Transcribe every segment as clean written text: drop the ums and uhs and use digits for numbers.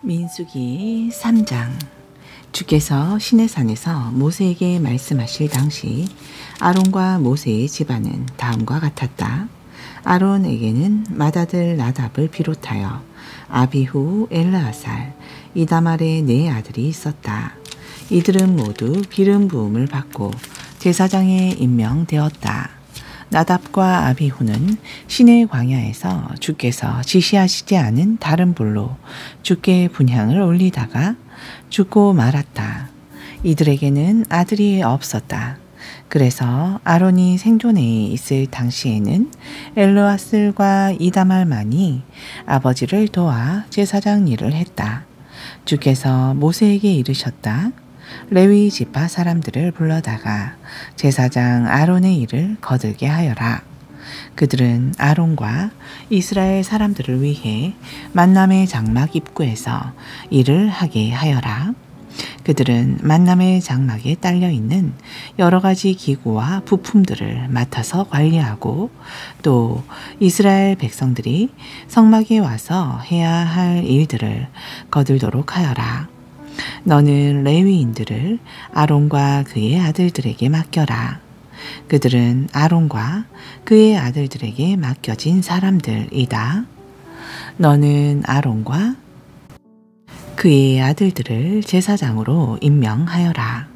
민수기 3장. 주께서 시내산에서 모세에게 말씀하실 당시 아론과 모세의 집안은 다음과 같았다. 아론에게는 맏아들 나답을 비롯하여 아비후, 엘르아살, 이다말의 네 아들이 있었다. 이들은 모두 기름 부음을 받고 제사장에 임명되었다. 나답과 아비후는 시내 광야에서 주께서 지시하시지 않은 다른 불로 주께 분향을 올리다가 죽고 말았다. 이들에게는 아들이 없었다. 그래서 아론이 생존해 있을 당시에는 엘르아슬과 이다말만이 아버지를 도와 제사장 일을 했다. 주께서 모세에게 이르셨다. 레위 지파 사람들을 불러다가 제사장 아론의 일을 거들게 하여라. 그들은 아론과 이스라엘 사람들을 위해 만남의 장막 입구에서 일을 하게 하여라. 그들은 만남의 장막에 딸려있는 여러 가지 기구와 부품들을 맡아서 관리하고 또 이스라엘 백성들이 성막에 와서 해야 할 일들을 거들도록 하여라. 너는 레위인들을 아론과 그의 아들들에게 맡겨라. 그들은 아론과 그의 아들들에게 맡겨진 사람들이다. 너는 아론과 그의 아들들을 제사장으로 임명하여라.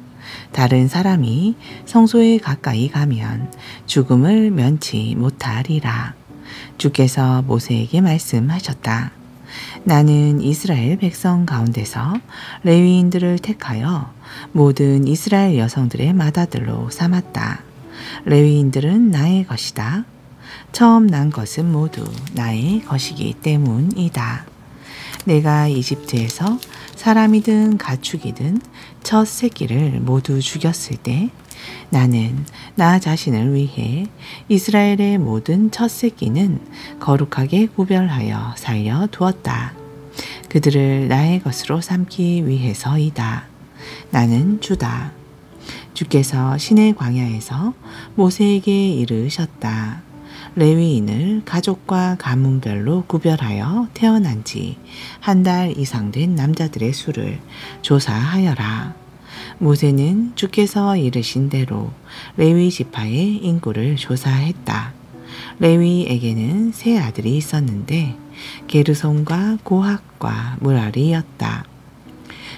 다른 사람이 성소에 가까이 가면 죽음을 면치 못하리라. 주께서 모세에게 말씀하셨다. 나는 이스라엘 백성 가운데서 레위인들을 택하여 모든 이스라엘 여성들의 맏아들로 삼았다. 레위인들은 나의 것이다. 처음 난 것은 모두 나의 것이기 때문이다. 내가 이집트에서 사람이든 가축이든 첫 새끼를 모두 죽였을 때 나는 나 자신을 위해 이스라엘의 모든 첫 새끼는 거룩하게 구별하여 살려 두었다. 그들을 나의 것으로 삼기 위해서이다. 나는 주다. 주께서 시내 광야에서 모세에게 이르셨다. 레위인을 가족과 가문별로 구별하여 태어난 지 한 달 이상 된 남자들의 수를 조사하여라. 모세는 주께서 이르신 대로 레위 지파의 인구를 조사했다. 레위에게는 세 아들이 있었는데 게르손과 고핫과 무라리였다.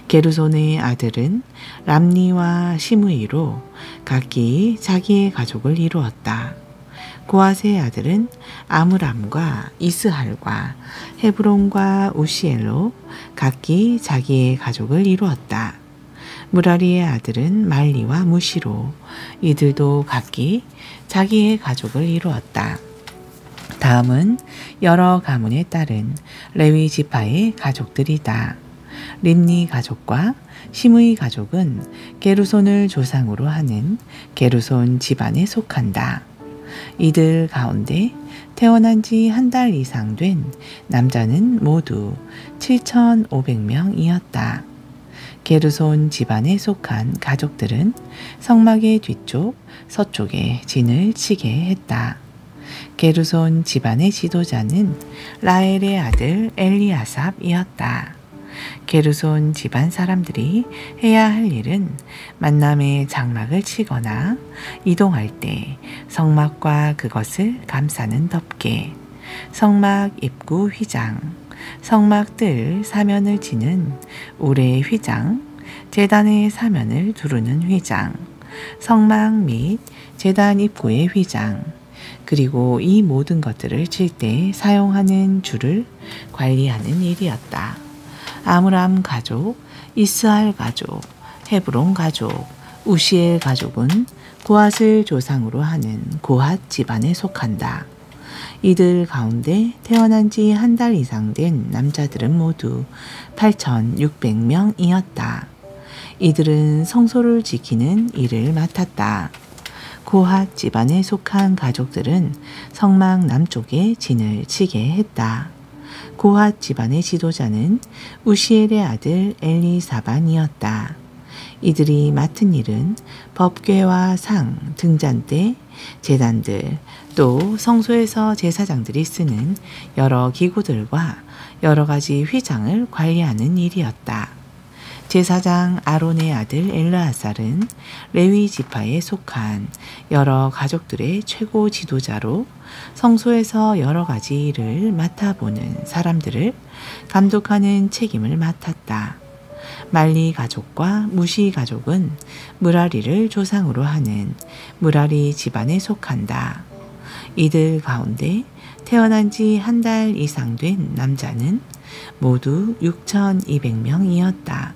게르손의 아들은 람니와 시므이로 각기 자기의 가족을 이루었다. 고핫의 아들은 아므람과 이스할과 헤브론과 우시엘로 각기 자기의 가족을 이루었다. 무라리의 아들은 말리와 무시로 이들도 각기 자기의 가족을 이루었다. 다음은 여러 가문에 따른 레위 지파의 가족들이다. 림니 가족과 시므이 가족은 게르손을 조상으로 하는 게르손 집안에 속한다. 이들 가운데 태어난 지 한 달 이상 된 남자는 모두 7,500명이었다. 게르손 집안에 속한 가족들은 성막의 뒤쪽 서쪽에 진을 치게 했다. 게르손 집안의 지도자는 라엘의 아들 엘리아삽이었다. 게르손 집안 사람들이 해야 할 일은 만남의 장막을 치거나 이동할 때 성막과 그것을 감싸는 덮개, 성막 입구 휘장, 성막 뜰 사면을 치는 우레 휘장, 제단의 사면을 두르는 휘장, 성막 및 제단 입구의 휘장, 그리고 이 모든 것들을 칠 때 사용하는 줄을 관리하는 일이었다. 아므람 가족, 이스할 가족, 헤브론 가족, 우시엘 가족은 고핫을 조상으로 하는 고핫 집안에 속한다. 이들 가운데 태어난 지 한 달 이상 된 남자들은 모두 8,600명이었다. 이들은 성소를 지키는 일을 맡았다. 고핫 집안에 속한 가족들은 성막 남쪽에 진을 치게 했다. 고핫 집안의 지도자는 우시엘의 아들 엘리사반이었다. 이들이 맡은 일은 법궤와 상, 등잔대, 제단들, 또 성소에서 제사장들이 쓰는 여러 기구들과 여러 가지 휘장을 관리하는 일이었다. 제사장 아론의 아들 엘르아살은 레위 지파에 속한 여러 가족들의 최고 지도자로 성소에서 여러 가지 일을 맡아보는 사람들을 감독하는 책임을 맡았다. 말리 가족과 무시 가족은 무라리를 조상으로 하는 무라리 집안에 속한다. 이들 가운데 태어난 지 한 달 이상 된 남자는 모두 6,200명이었다.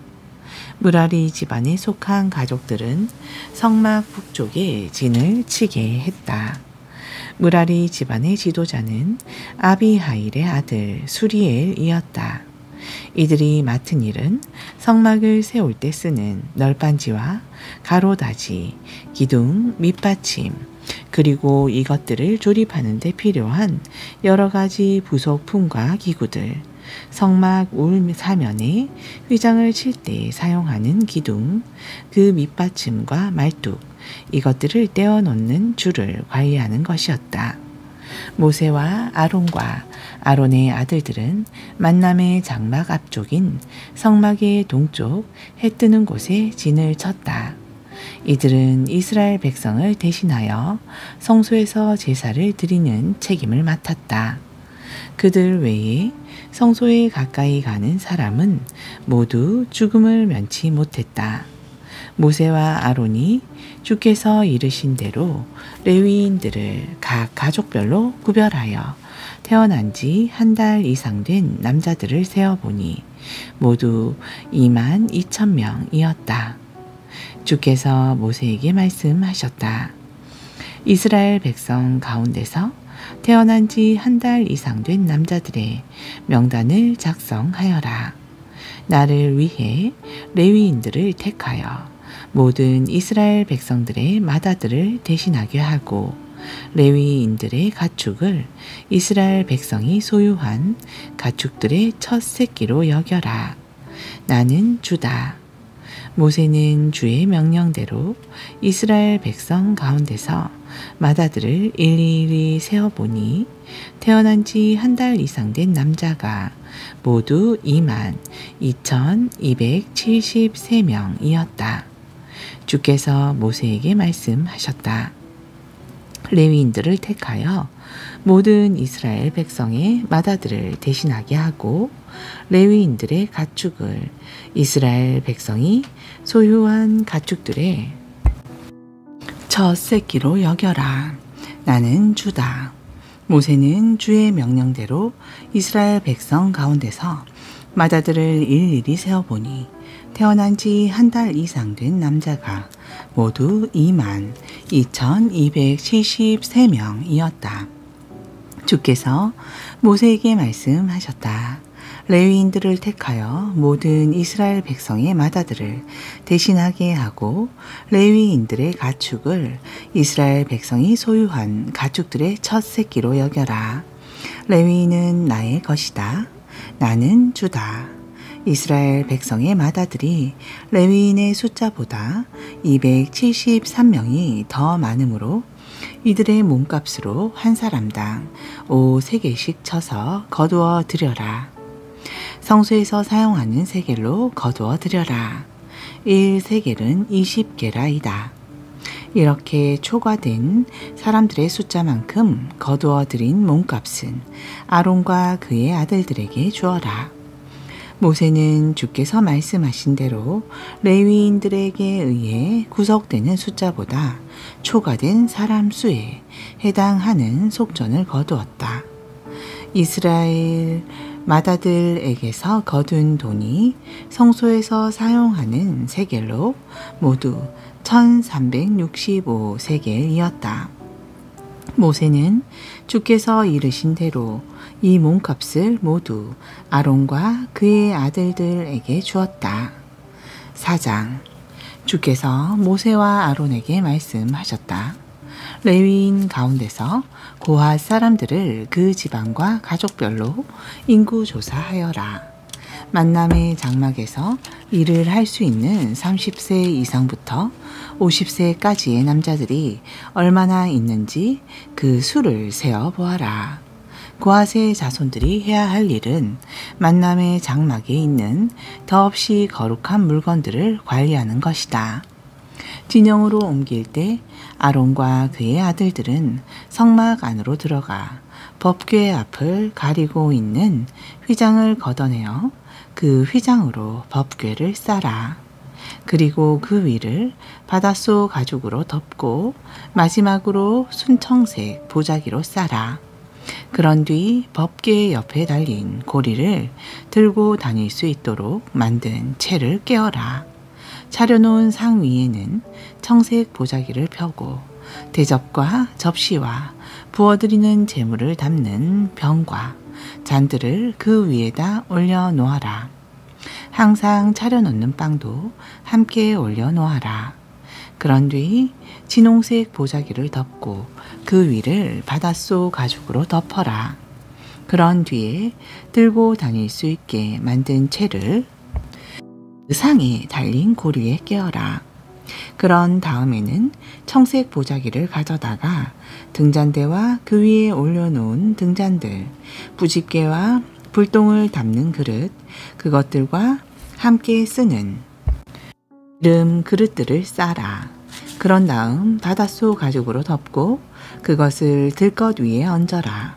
무라리 집안에 속한 가족들은 성막 북쪽에 진을 치게 했다. 무라리 집안의 지도자는 아비하일의 아들 수리엘이었다. 이들이 맡은 일은 성막을 세울 때 쓰는 널빤지와 가로다지, 기둥, 밑받침, 그리고 이것들을 조립하는 데 필요한 여러 가지 부속품과 기구들, 성막 울 사면에 휘장을 칠 때 사용하는 기둥, 그 밑받침과 말뚝, 이것들을 떼어놓는 줄을 관리하는 것이었다. 모세와 아론과 아론의 아들들은 만남의 장막 앞쪽인 성막의 동쪽 해 뜨는 곳에 진을 쳤다. 이들은 이스라엘 백성을 대신하여 성소에서 제사를 드리는 책임을 맡았다. 그들 외에 성소에 가까이 가는 사람은 모두 죽음을 면치 못했다. 모세와 아론이 주께서 이르신 대로 레위인들을 각 가족별로 구별하여 태어난 지 한 달 이상 된 남자들을 세어보니 모두 22,000명이었다. 주께서 모세에게 말씀하셨다. 이스라엘 백성 가운데서 태어난 지 한 달 이상 된 남자들의 명단을 작성하여라. 나를 위해 레위인들을 택하여 모든 이스라엘 백성들의 맏아들을 대신하게 하고 레위인들의 가축을 이스라엘 백성이 소유한 가축들의 첫 새끼로 여겨라. 나는 주다. 모세는 주의 명령대로 이스라엘 백성 가운데서 맏아들을 일일이 세어보니 태어난 지 한 달 이상 된 남자가 모두 22,273명이었다. 주께서 모세에게 말씀하셨다. 레위인들을 택하여 모든 이스라엘 백성의 맏아들을 대신하게 하고 레위인들의 가축을 이스라엘 백성이 소유한 가축들의 첫 새끼로 여겨라. 나는 주다. 모세는 주의 명령대로 이스라엘 백성 가운데서 맏아들을 일일이 세어보니 태어난 지 한 달 이상 된 남자가 모두 22,273명이었다. 주께서 모세에게 말씀하셨다. 레위인들을 택하여 모든 이스라엘 백성의 맏아들을 대신하게 하고 레위인들의 가축을 이스라엘 백성이 소유한 가축들의 첫 새끼로 여겨라. 레위인은 나의 것이다. 나는 주다. 이스라엘 백성의 맏아들이 레위인의 숫자보다 273명이 더 많으므로 이들의 몸값으로 한 사람당 옷 3개씩 쳐서 거두어 드려라. 성소에서 사용하는 세겔로 거두어 드려라. 1세겔은 20게라이다. 이렇게 초과된 사람들의 숫자만큼 거두어 드린 몸값은 아론과 그의 아들들에게 주어라. 모세는 주께서 말씀하신 대로 레위인들에게 의해 구속되는 숫자보다 초과된 사람 수에 해당하는 속전을 거두었다. 이스라엘 맏아들에게서 거둔 돈이 성소에서 사용하는 세겔로 모두 1,365세겔이었다. 모세는 주께서 이르신 대로 이 몸값을 모두 아론과 그의 아들들에게 주었다. 4장. 주께서 모세와 아론에게 말씀하셨다. 레위인 가운데서 고핫 사람들을 그 지방과 가족별로 인구 조사하여라. 만남의 장막에서 일을 할 수 있는 30세 이상부터 50세까지의 남자들이 얼마나 있는지 그 수를 세어 보아라. 고핫의 자손들이 해야 할 일은 만남의 장막에 있는 더없이 거룩한 물건들을 관리하는 것이다. 진영으로 옮길 때 아론과 그의 아들들은 성막 안으로 들어가 법궤 앞을 가리고 있는 휘장을 걷어내어 그 휘장으로 법궤를 싸라. 그리고 그 위를 바닷속 가죽으로 덮고 마지막으로 순청색 보자기로 싸라. 그런 뒤 법궤 옆에 달린 고리를 들고 다닐 수 있도록 만든 채를 깨어라. 차려놓은 상 위에는 청색 보자기를 펴고 대접과 접시와 부어드리는 재물을 담는 병과 잔들을 그 위에다 올려놓아라. 항상 차려놓는 빵도 함께 올려놓아라. 그런 뒤 진홍색 보자기를 덮고 그 위를 바닷속 가죽으로 덮어라. 그런 뒤에 들고 다닐 수 있게 만든 채를 그 상에 달린 고리에 깨어라. 그런 다음에는 청색 보자기를 가져다가 등잔대와 그 위에 올려놓은 등잔들, 부집개와 불똥을 담는 그릇, 그것들과 함께 쓰는 기름 그릇들을 싸라. 그런 다음 바닷속 가죽으로 덮고 그것을 들것 위에 얹어라.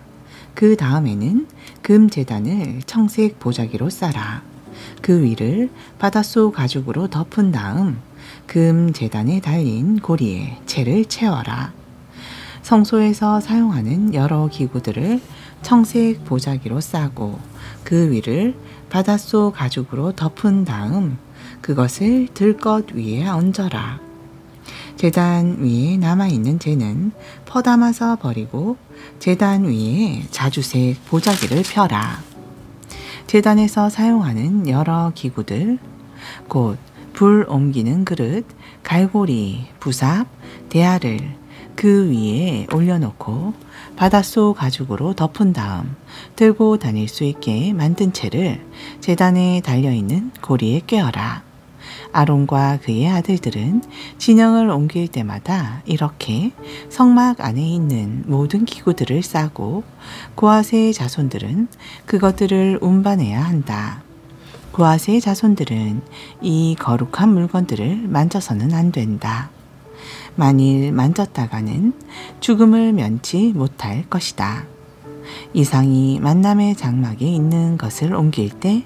그 다음에는 금 제단을 청색 보자기로 싸라. 그 위를 바닷속 가죽으로 덮은 다음 금 제단에 달린 고리에 채를 채워라. 성소에서 사용하는 여러 기구들을 청색 보자기로 싸고 그 위를 바닷속 가죽으로 덮은 다음 그것을 들것 위에 얹어라. 제단 위에 남아있는 재는 퍼담아서 버리고 제단 위에 자주색 보자기를 펴라. 제단에서 사용하는 여러 기구들, 곧 불 옮기는 그릇, 갈고리, 부삽, 대야를 그 위에 올려놓고 바닷속 가죽으로 덮은 다음 들고 다닐 수 있게 만든 채를 제단에 달려있는 고리에 꿰어라. 아론과 그의 아들들은 진영을 옮길 때마다 이렇게 성막 안에 있는 모든 기구들을 싸고 고핫의 자손들은 그것들을 운반해야 한다. 고핫의 자손들은 이 거룩한 물건들을 만져서는 안 된다. 만일 만졌다가는 죽음을 면치 못할 것이다. 이상이 만남의 장막에 있는 것을 옮길 때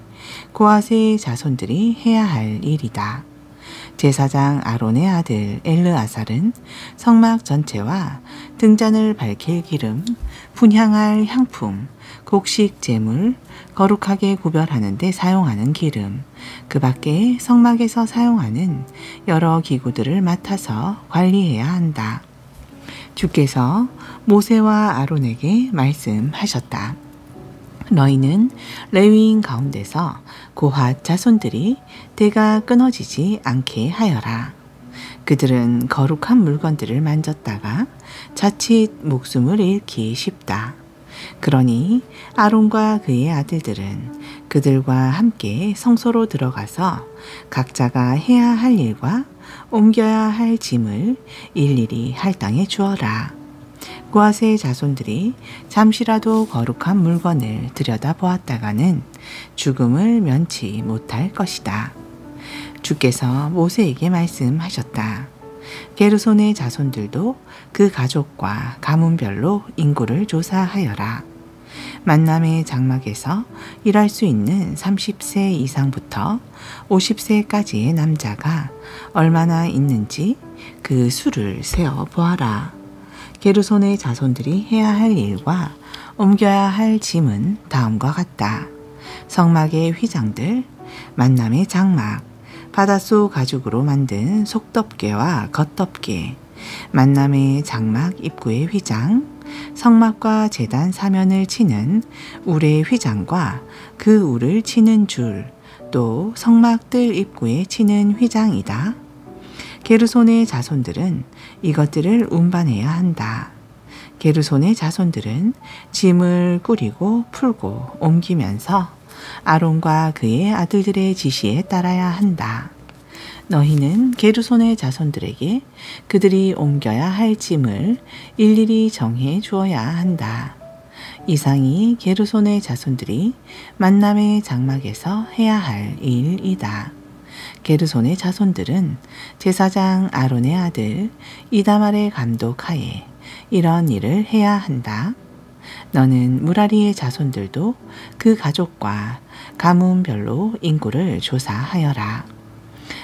고핫의 자손들이 해야 할 일이다. 제사장 아론의 아들 엘르아살은 성막 전체와 등잔을 밝힐 기름, 분향할 향품, 곡식 제물, 거룩하게 구별하는 데 사용하는 기름, 그 밖에 성막에서 사용하는 여러 기구들을 맡아서 관리해야 한다. 주께서 모세와 아론에게 말씀하셨다. 너희는 레위인 가운데서 고핫 자손들이 대가 끊어지지 않게 하여라. 그들은 거룩한 물건들을 만졌다가 자칫 목숨을 잃기 쉽다. 그러니 아론과 그의 아들들은 그들과 함께 성소로 들어가서 각자가 해야 할 일과 옮겨야 할 짐을 일일이 할당해 주어라. 고핫의 자손들이 잠시라도 거룩한 물건을 들여다보았다가는 죽음을 면치 못할 것이다. 주께서 모세에게 말씀하셨다. 게르손의 자손들도 그 가족과 가문별로 인구를 조사하여라. 만남의 장막에서 일할 수 있는 30세 이상부터 50세까지의 남자가 얼마나 있는지 그 수를 세어 보아라. 게르손의 자손들이 해야 할 일과 옮겨야 할 짐은 다음과 같다. 성막의 휘장들, 만남의 장막, 바닷속 가죽으로 만든 속덮개와 겉덮개, 만남의 장막 입구의 휘장, 성막과 제단 사면을 치는 울의 휘장과 그 울을 치는 줄, 또 성막들 입구에 치는 휘장이다. 게르손의 자손들은 이것들을 운반해야 한다. 게르손의 자손들은 짐을 꾸리고 풀고 옮기면서 아론과 그의 아들들의 지시에 따라야 한다. 너희는 게르손의 자손들에게 그들이 옮겨야 할 짐을 일일이 정해 주어야 한다. 이상이 게르손의 자손들이 만남의 장막에서 해야 할 일이다. 게르손의 자손들은 제사장 아론의 아들 이다말의 감독하에 이런 일을 해야 한다. 너는 무라리의 자손들도 그 가족과 가문별로 인구를 조사하여라.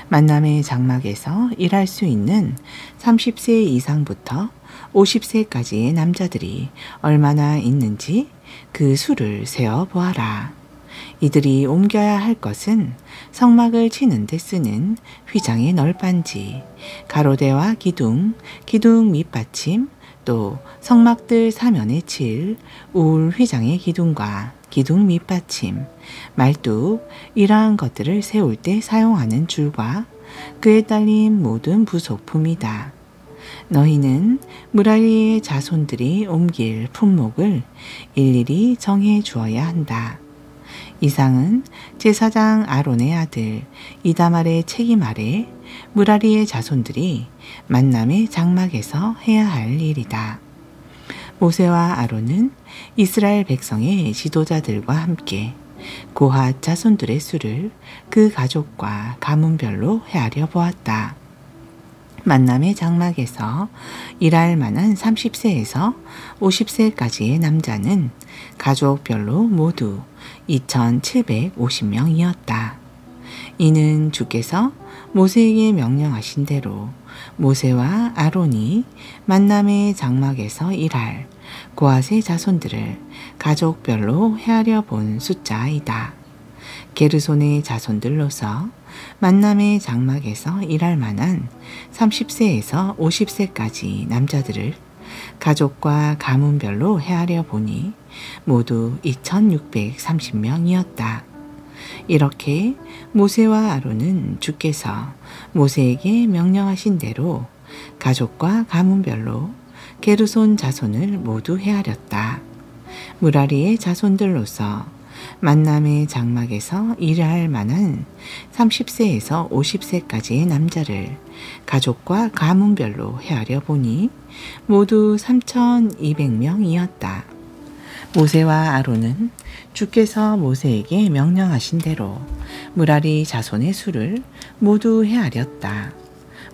만남의 장막에서 일할 수 있는 30세 이상부터 50세까지의 남자들이 얼마나 있는지 그 수를 세어 보아라. 이들이 옮겨야 할 것은 성막을 치는 데 쓰는 휘장의 널빤지, 가로대와 기둥, 기둥 밑받침, 또 성막들 사면에 칠 울 휘장의 기둥과 기둥 밑받침, 말뚝, 이러한 것들을 세울 때 사용하는 줄과 그에 딸린 모든 부속품이다. 너희는 무라리의 자손들이 옮길 품목을 일일이 정해 주어야 한다. 이상은 제사장 아론의 아들 이다말의 책임 아래 무라리의 자손들이 만남의 장막에서 해야 할 일이다. 모세와 아론은 이스라엘 백성의 지도자들과 함께 고핫 자손들의 수를 그 가족과 가문별로 헤아려 보았다. 만남의 장막에서 일할 만한 30세에서 50세까지의 남자는 가족별로 모두 2,750명이었다. 이는 주께서 모세에게 명령하신 대로 모세와 아론이 만남의 장막에서 일할 고핫의 자손들을 가족별로 헤아려 본 숫자이다. 게르손의 자손들로서 만남의 장막에서 일할 만한 30세에서 50세까지 남자들을 가족과 가문별로 헤아려 보니 모두 2,630명이었다. 이렇게 모세와 아론은 주께서 모세에게 명령하신 대로 가족과 가문별로 게르손 자손을 모두 헤아렸다. 무라리의 자손들로서 만남의 장막에서 일할 만한 30세에서 50세까지의 남자를 가족과 가문별로 헤아려 보니 모두 3,200명이었다. 모세와 아론은 주께서 모세에게 명령하신 대로 무라리 자손의 수를 모두 헤아렸다.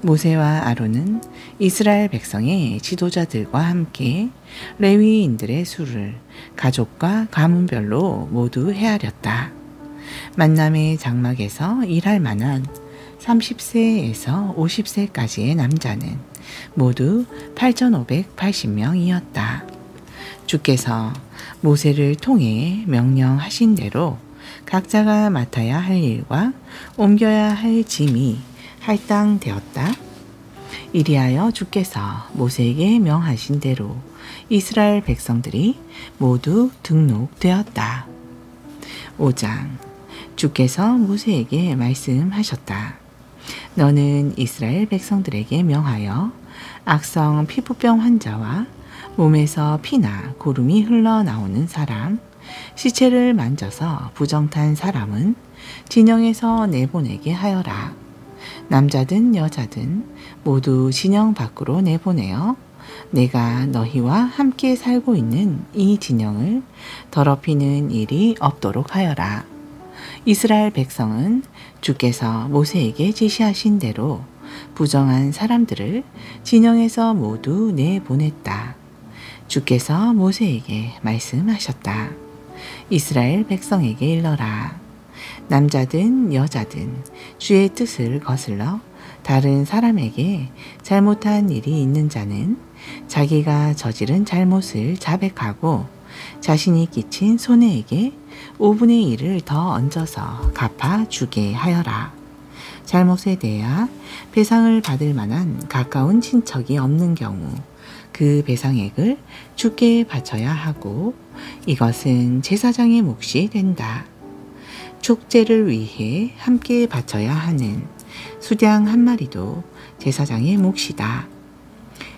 모세와 아론은 이스라엘 백성의 지도자들과 함께 레위인들의 수를 가족과 가문별로 모두 헤아렸다. 만남의 장막에서 일할 만한 30세에서 50세까지의 남자는 모두 8,580명이었다. 주께서 모세를 통해 명령하신 대로 각자가 맡아야 할 일과 옮겨야 할 짐이 할당되었다. 이리하여 주께서 모세에게 명하신 대로 이스라엘 백성들이 모두 등록되었다. 5장. 주께서 모세에게 말씀하셨다. 너는 이스라엘 백성들에게 명하여 악성 피부병 환자와 몸에서 피나 고름이 흘러나오는 사람, 시체를 만져서 부정탄 사람은 진영에서 내보내게 하여라. 남자든 여자든 모두 진영 밖으로 내보내어 내가 너희와 함께 살고 있는 이 진영을 더럽히는 일이 없도록 하여라. 이스라엘 백성은 주께서 모세에게 지시하신 대로 부정한 사람들을 진영에서 모두 내보냈다. 주께서 모세에게 말씀하셨다. 이스라엘 백성에게 일러라. 남자든 여자든 주의 뜻을 거슬러 다른 사람에게 잘못한 일이 있는 자는 자기가 저지른 잘못을 자백하고 자신이 끼친 손해에게 5분의 1을 더 얹어서 갚아주게 하여라. 잘못에 대하여 배상을 받을 만한 가까운 친척이 없는 경우 그 배상액을 주께 바쳐야 하고 이것은 제사장의 몫이 된다. 축제를 위해 함께 바쳐야 하는 수량 한 마리도 제사장의 몫이다.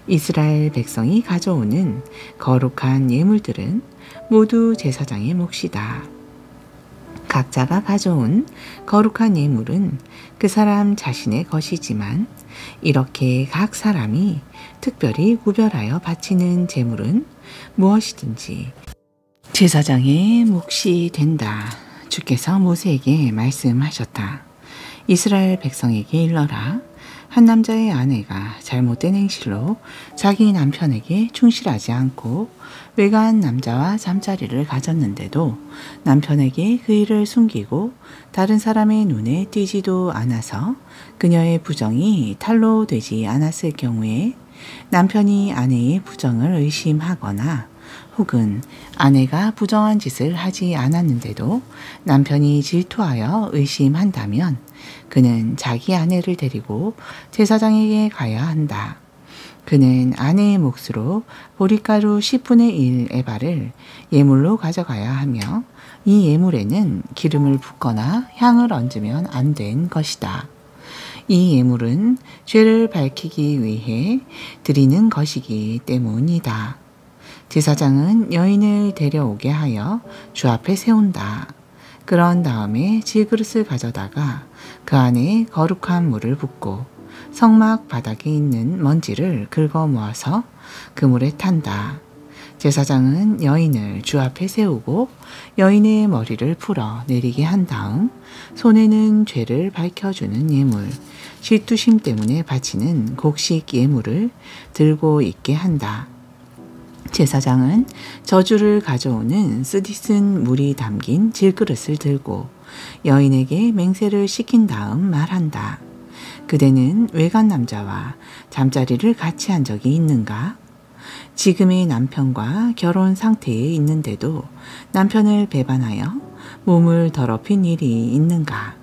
이스라엘 백성이 가져오는 거룩한 예물들은 모두 제사장의 몫이다. 각자가 가져온 거룩한 예물은 그 사람 자신의 것이지만 이렇게 각 사람이 특별히 구별하여 바치는 제물은 무엇이든지 제사장의 몫이 된다. 주께서 모세에게 말씀하셨다. 이스라엘 백성에게 일러라. 한 남자의 아내가 잘못된 행실로 자기 남편에게 충실하지 않고 외간 남자와 잠자리를 가졌는데도 남편에게 그 일을 숨기고 다른 사람의 눈에 띄지도 않아서 그녀의 부정이 탄로 되지 않았을 경우에 남편이 아내의 부정을 의심하거나 혹은 아내가 부정한 짓을 하지 않았는데도 남편이 질투하여 의심한다면 그는 자기 아내를 데리고 제사장에게 가야 한다. 그는 아내의 몫으로 보리가루 10분의 1 에바를 예물로 가져가야 하며 이 예물에는 기름을 붓거나 향을 얹으면 안 된 것이다. 이 예물은 죄를 밝히기 위해 드리는 것이기 때문이다. 제사장은 여인을 데려오게 하여 주 앞에 세운다. 그런 다음에 질그릇을 가져다가 그 안에 거룩한 물을 붓고 성막 바닥에 있는 먼지를 긁어 모아서 그 물에 탄다. 제사장은 여인을 주 앞에 세우고 여인의 머리를 풀어 내리게 한 다음 손에는 죄를 밝혀주는 예물, 질투심 때문에 바치는 곡식 예물을 들고 있게 한다. 제사장은 저주를 가져오는 쓰디쓴 물이 담긴 질그릇을 들고 여인에게 맹세를 시킨 다음 말한다. 그대는 외간 남자와 잠자리를 같이 한 적이 있는가? 지금의 남편과 결혼 상태에 있는데도 남편을 배반하여 몸을 더럽힌 일이 있는가?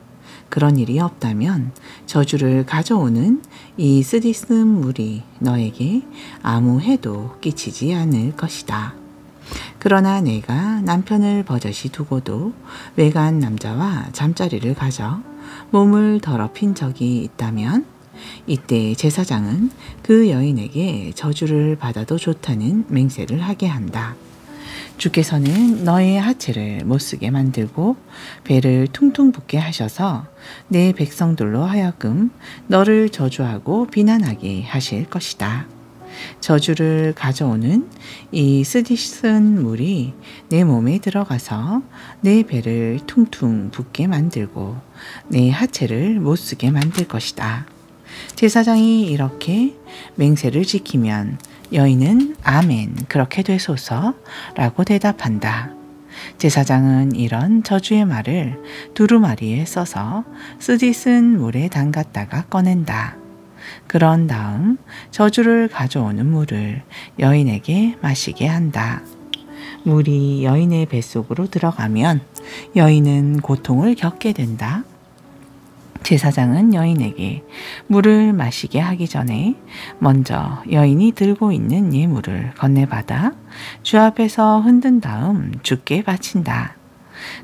그런 일이 없다면 저주를 가져오는 이 쓰디쓴 물이 너에게 아무 해도 끼치지 않을 것이다. 그러나 내가 남편을 버젓이 두고도 외간 남자와 잠자리를 가져 몸을 더럽힌 적이 있다면 이때 제사장은 그 여인에게 저주를 받아도 좋다는 맹세를 하게 한다. 주께서는 너의 하체를 못쓰게 만들고 배를 퉁퉁 붓게 하셔서 내 백성들로 하여금 너를 저주하고 비난하게 하실 것이다. 저주를 가져오는 이 쓰디쓴 물이 내 몸에 들어가서 내 배를 퉁퉁 붓게 만들고 내 하체를 못쓰게 만들 것이다. 제사장이 이렇게 맹세를 지키면 여인은 아멘 그렇게 되소서 라고 대답한다. 제사장은 이런 저주의 말을 두루마리에 써서 쓰디쓴 물에 담갔다가 꺼낸다. 그런 다음 저주를 가져오는 물을 여인에게 마시게 한다. 물이 여인의 뱃속으로 들어가면 여인은 고통을 겪게 된다. 제사장은 여인에게 물을 마시게 하기 전에 먼저 여인이 들고 있는 예물을 건네받아 주 앞에서 흔든 다음 주께 바친다.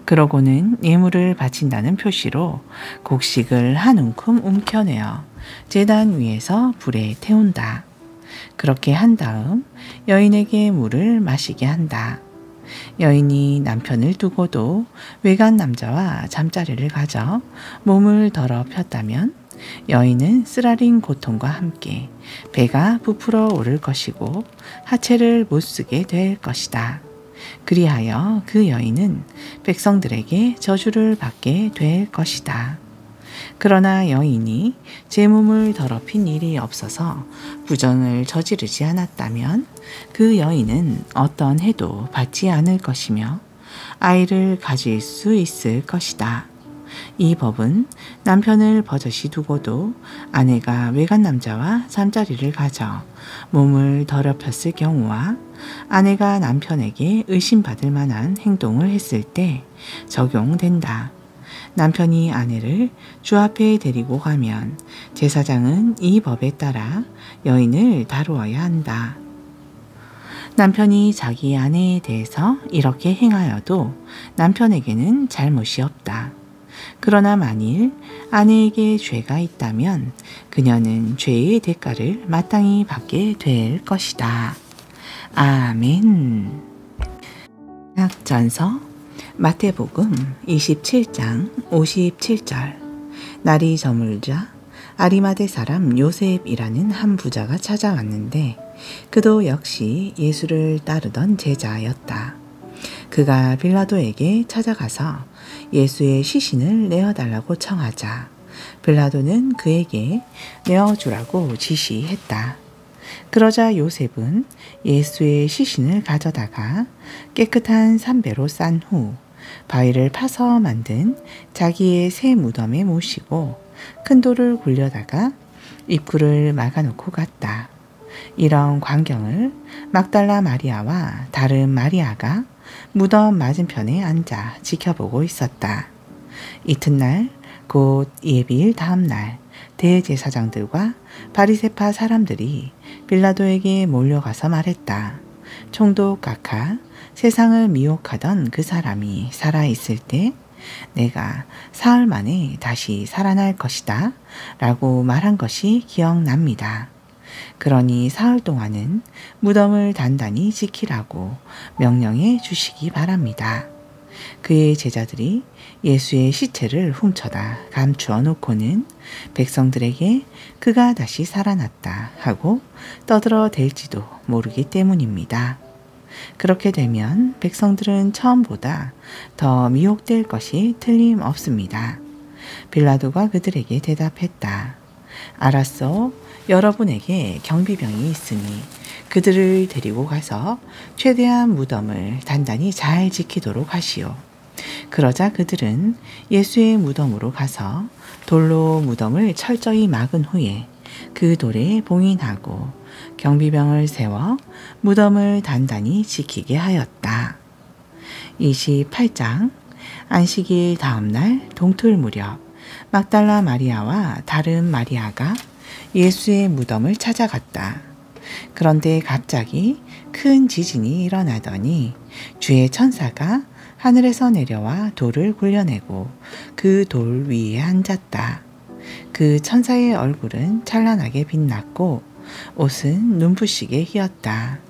그러고는 예물을 바친다는 표시로 곡식을 한 움큼 움켜내어 제단 위에서 불에 태운다. 그렇게 한 다음 여인에게 물을 마시게 한다. 여인이 남편을 두고도 외간 남자와 잠자리를 가져 몸을 더럽혔다면 여인은 쓰라린 고통과 함께 배가 부풀어 오를 것이고 하체를 못쓰게 될 것이다. 그리하여 그 여인은 백성들에게 저주를 받게 될 것이다. 그러나 여인이 제 몸을 더럽힌 일이 없어서 부정을 저지르지 않았다면 그 여인은 어떤 해도 받지 않을 것이며 아이를 가질 수 있을 것이다. 이 법은 남편을 버젓이 두고도 아내가 외간 남자와 잠자리를 가져 몸을 더럽혔을 경우와 아내가 남편에게 의심받을 만한 행동을 했을 때 적용된다. 남편이 아내를 주 앞에 데리고 가면 제사장은 이 법에 따라 여인을 다루어야 한다. 남편이 자기 아내에 대해서 이렇게 행하여도 남편에게는 잘못이 없다. 그러나 만일 아내에게 죄가 있다면 그녀는 죄의 대가를 마땅히 받게 될 것이다. 아멘. 약전서 마태복음 27장 57절. 날이 저물자 아리마대 사람 요셉이라는 한 부자가 찾아왔는데 그도 역시 예수를 따르던 제자였다. 그가 빌라도에게 찾아가서 예수의 시신을 내어달라고 청하자 빌라도는 그에게 내어주라고 지시했다. 그러자 요셉은 예수의 시신을 가져다가 깨끗한 삼배로 싼 후 바위를 파서 만든 자기의 새 무덤에 모시고 큰 돌을 굴려다가 입구를 막아놓고 갔다. 이런 광경을 막달라 마리아와 다른 마리아가 무덤 맞은편에 앉아 지켜보고 있었다. 이튿날 곧 예비일 다음 날 대제사장들과 바리새파 사람들이 빌라도에게 몰려가서 말했다. 총독 각하, 세상을 미혹하던 그 사람이 살아있을 때 내가 사흘 만에 다시 살아날 것이다 라고 말한 것이 기억납니다. 그러니 사흘 동안은 무덤을 단단히 지키라고 명령해 주시기 바랍니다. 그의 제자들이 예수의 시체를 훔쳐다 감추어 놓고는 백성들에게 그가 다시 살아났다 하고 떠들어댈지도 모르기 때문입니다. 그렇게 되면 백성들은 처음보다 더 미혹될 것이 틀림없습니다. 빌라도가 그들에게 대답했다. 알았어. 여러분에게 경비병이 있으니 그들을 데리고 가서 최대한 무덤을 단단히 잘 지키도록 하시오. 그러자 그들은 예수의 무덤으로 가서 돌로 무덤을 철저히 막은 후에 그 돌에 봉인하고 경비병을 세워 무덤을 단단히 지키게 하였다. 28장 안식일 다음날 동틀 무렵 막달라 마리아와 다른 마리아가 예수의 무덤을 찾아갔다. 그런데 갑자기 큰 지진이 일어나더니 주의 천사가 하늘에서 내려와 돌을 굴려내고 그 돌 위에 앉았다. 그 천사의 얼굴은 찬란하게 빛났고 옷은 눈부시게 휘었다.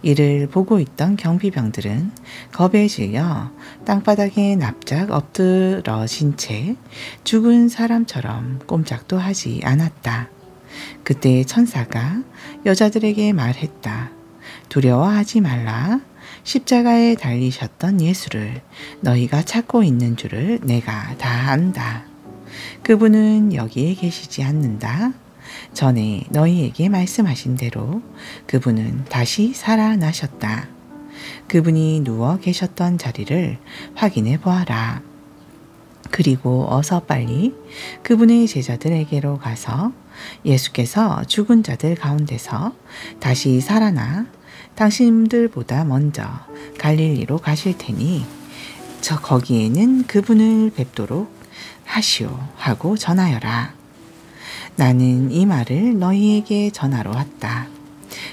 이를 보고 있던 경비병들은 겁에 질려 땅바닥에 납작 엎드러진 채 죽은 사람처럼 꼼짝도 하지 않았다. 그때 천사가 여자들에게 말했다. 두려워하지 말라. 십자가에 달리셨던 예수를 너희가 찾고 있는 줄을 내가 다 안다. 그분은 여기에 계시지 않는다. 전에 너희에게 말씀하신 대로 그분은 다시 살아나셨다. 그분이 누워 계셨던 자리를 확인해 보아라. 그리고 어서 빨리 그분의 제자들에게로 가서 예수께서 죽은 자들 가운데서 다시 살아나 당신들보다 먼저 갈릴리로 가실 테니 거기에는 그분을 뵙도록 하시오 하고 전하여라. 나는 이 말을 너희에게 전하러 왔다.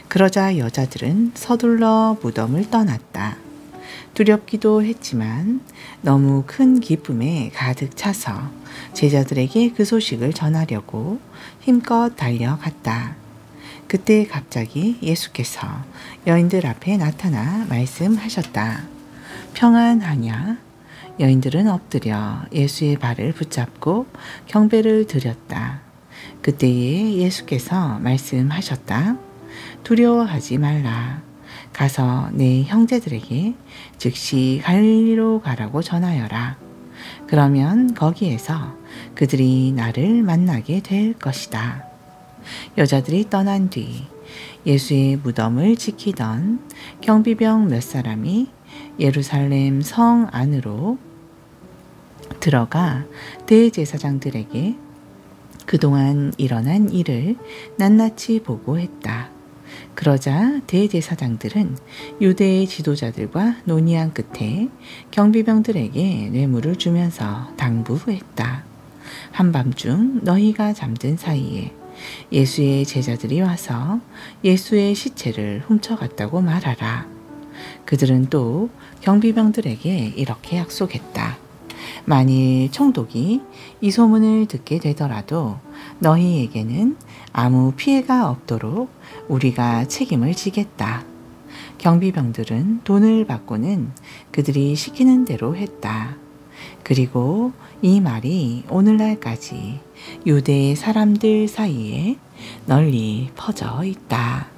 그러자 여자들은 서둘러 무덤을 떠났다. 두렵기도 했지만 너무 큰 기쁨에 가득 차서 제자들에게 그 소식을 전하려고 힘껏 달려갔다. 그때 갑자기 예수께서 여인들 앞에 나타나 말씀하셨다. 평안하냐? 여인들은 엎드려 예수의 발을 붙잡고 경배를 드렸다. 그때에 예수께서 말씀하셨다. 두려워하지 말라. 가서 내 형제들에게 즉시 갈릴리로 가라고 전하여라. 그러면 거기에서 그들이 나를 만나게 될 것이다. 여자들이 떠난 뒤 예수의 무덤을 지키던 경비병 몇 사람이 예루살렘 성 안으로 들어가 대제사장들에게 그동안 일어난 일을 낱낱이 보고했다. 그러자 대제사장들은 유대의 지도자들과 논의한 끝에 경비병들에게 뇌물을 주면서 당부했다. 한밤중 너희가 잠든 사이에 예수의 제자들이 와서 예수의 시체를 훔쳐갔다고 말하라. 그들은 또 경비병들에게 이렇게 약속했다. 만일 총독이 이 소문을 듣게 되더라도 너희에게는 아무 피해가 없도록 우리가 책임을 지겠다. 경비병들은 돈을 받고는 그들이 시키는 대로 했다. 그리고 이 말이 오늘날까지 유대 사람들 사이에 널리 퍼져 있다.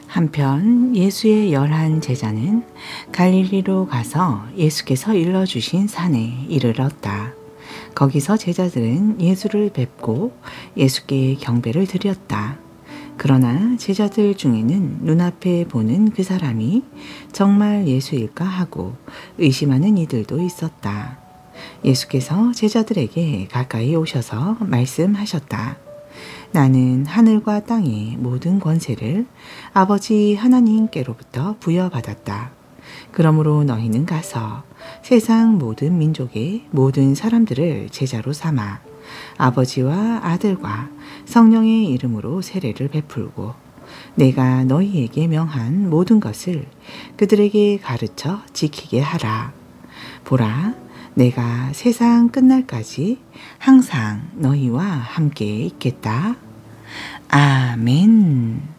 한편 예수의 11 제자는 갈릴리로 가서 예수께서 일러주신 산에 이르렀다. 거기서 제자들은 예수를 뵙고 예수께 경배를 드렸다. 그러나 제자들 중에는 눈앞에 보는 그 사람이 정말 예수일까 하고 의심하는 이들도 있었다. 예수께서 제자들에게 가까이 오셔서 말씀하셨다. 나는 하늘과 땅의 모든 권세를 아버지 하나님께로부터 부여받았다. 그러므로 너희는 가서 세상 모든 민족의 모든 사람들을 제자로 삼아 아버지와 아들과 성령의 이름으로 세례를 베풀고 내가 너희에게 명한 모든 것을 그들에게 가르쳐 지키게 하라. 보라, 내가 세상 끝날까지 항상 너희와 함께 있겠다. 아멘.